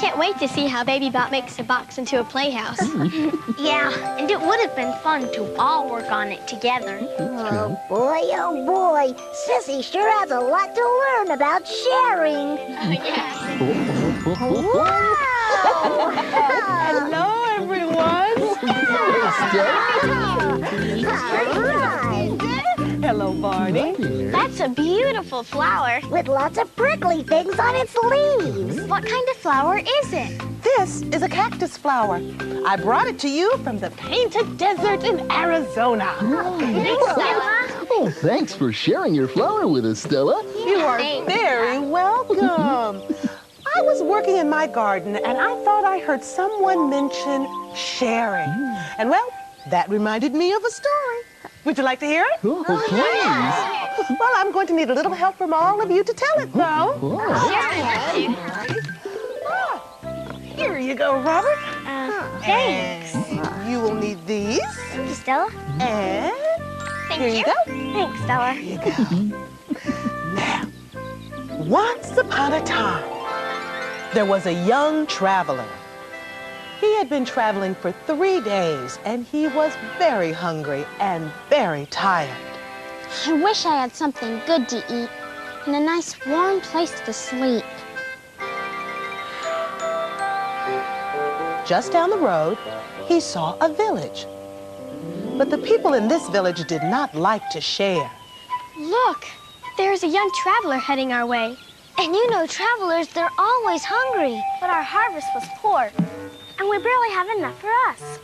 can't wait to see how Baby Bot makes the box into a playhouse. Yeah, and it would have been fun to all work on it together. Oh boy. Sissy sure has a lot to learn about sharing. Wow! Hello, everyone. Hello, Barney. That's a beautiful flower. With lots of prickly things on its leaves. What kind of flower is it? This is a cactus flower. I brought it to you from the Painted Desert in Arizona. Thanks, Stella. Oh, thanks for sharing your flower with us, Stella. You are Thanks. very welcome. I was working in my garden, and I thought I heard someone mention sharing. And, well, that reminded me of a story. Would you like to hear it? Oh, please. Well, I'm going to need a little help from all of you to tell it, though. Here you go, Robert. Thanks. And you will need these. Thank you, Stella. And here you go. Thanks, Stella. Here you go. Now, once upon a time, there was a young traveler. He had been traveling for 3 days, and he was very hungry and very tired. I wish I had something good to eat and a nice warm place to sleep. Just down the road, he saw a village. But the people in this village did not like to share. Look, there's a young traveler heading our way. And you know, travelers, they're always hungry. But our harvest was poor, and we barely have enough for us.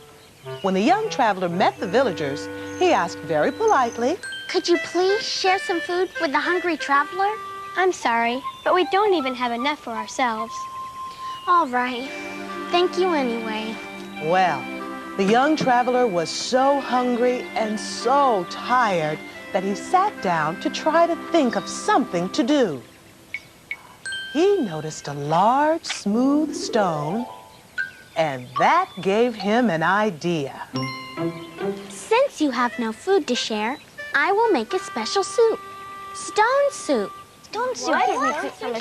When the young traveler met the villagers, he asked very politely, Could you please share some food with the hungry traveler? I'm sorry, but we don't even have enough for ourselves. All right. Thank you anyway. well, the young traveler was so hungry and so tired that he sat down to try to think of something to do. He noticed a large, smooth stone, and that gave him an idea. Since you have no food to share, I will make a special soup. Stone soup. Stone soup makes it from a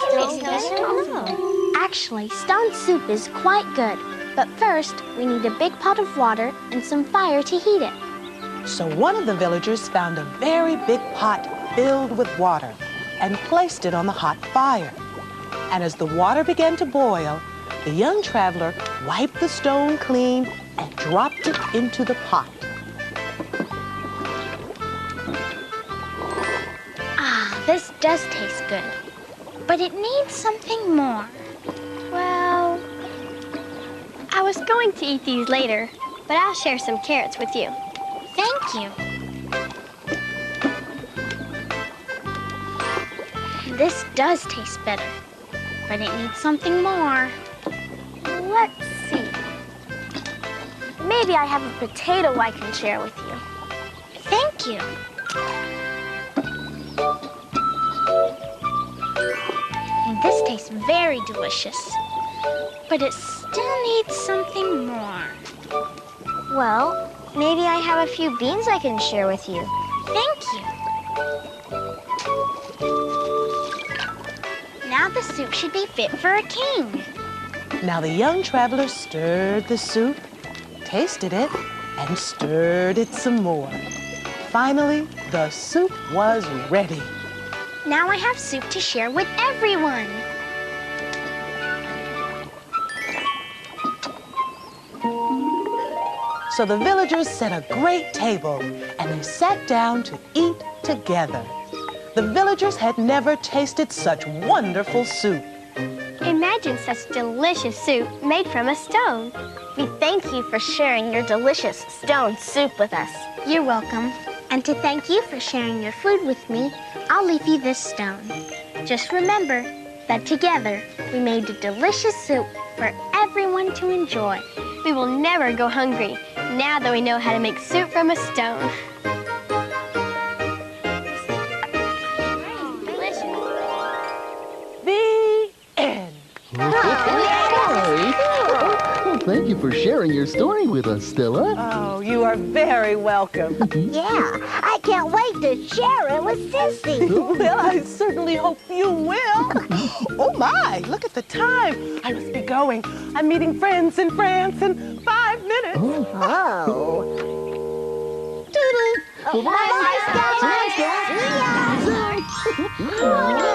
stone. Actually, stone soup is quite good. But first, we need a big pot of water and some fire to heat it. So one of the villagers found a very big pot filled with water and placed it on the hot fire. And as the water began to boil, the young traveler wiped the stone clean and dropped it into the pot. This does taste good, but it needs something more. Well, I was going to eat these later, but I'll share some carrots with you. Thank you. This does taste better, but it needs something more. Let's see. Maybe I have a potato I can share with you. Thank you. This tastes very delicious, but it still needs something more. Well, maybe I have a few beans I can share with you. Thank you. Now the soup should be fit for a king. Now the young traveler stirred the soup, tasted it, and stirred it some more. Finally, the soup was ready. Now I have soup to share with everyone. So the villagers set a great table, and they sat down to eat together. The villagers had never tasted such wonderful soup. Imagine such delicious soup made from a stone. We thank you for sharing your delicious stone soup with us. You're welcome. And to thank you for sharing your food with me, I'll leave you this stone. Just remember that together we made a delicious soup for everyone to enjoy. We will never go hungry now that we know how to make soup from a stone. The end. Oh, thank you for sharing your story with us, Stella. Oh, you are very welcome. Yeah, I can't wait to share it with Sissy. Well, I certainly hope you will. Oh, my, look at the time. I must be going. I'm meeting friends in France in 5 minutes. Oh. Doodle. Bye-bye, Stella. Bye, Stella. See ya.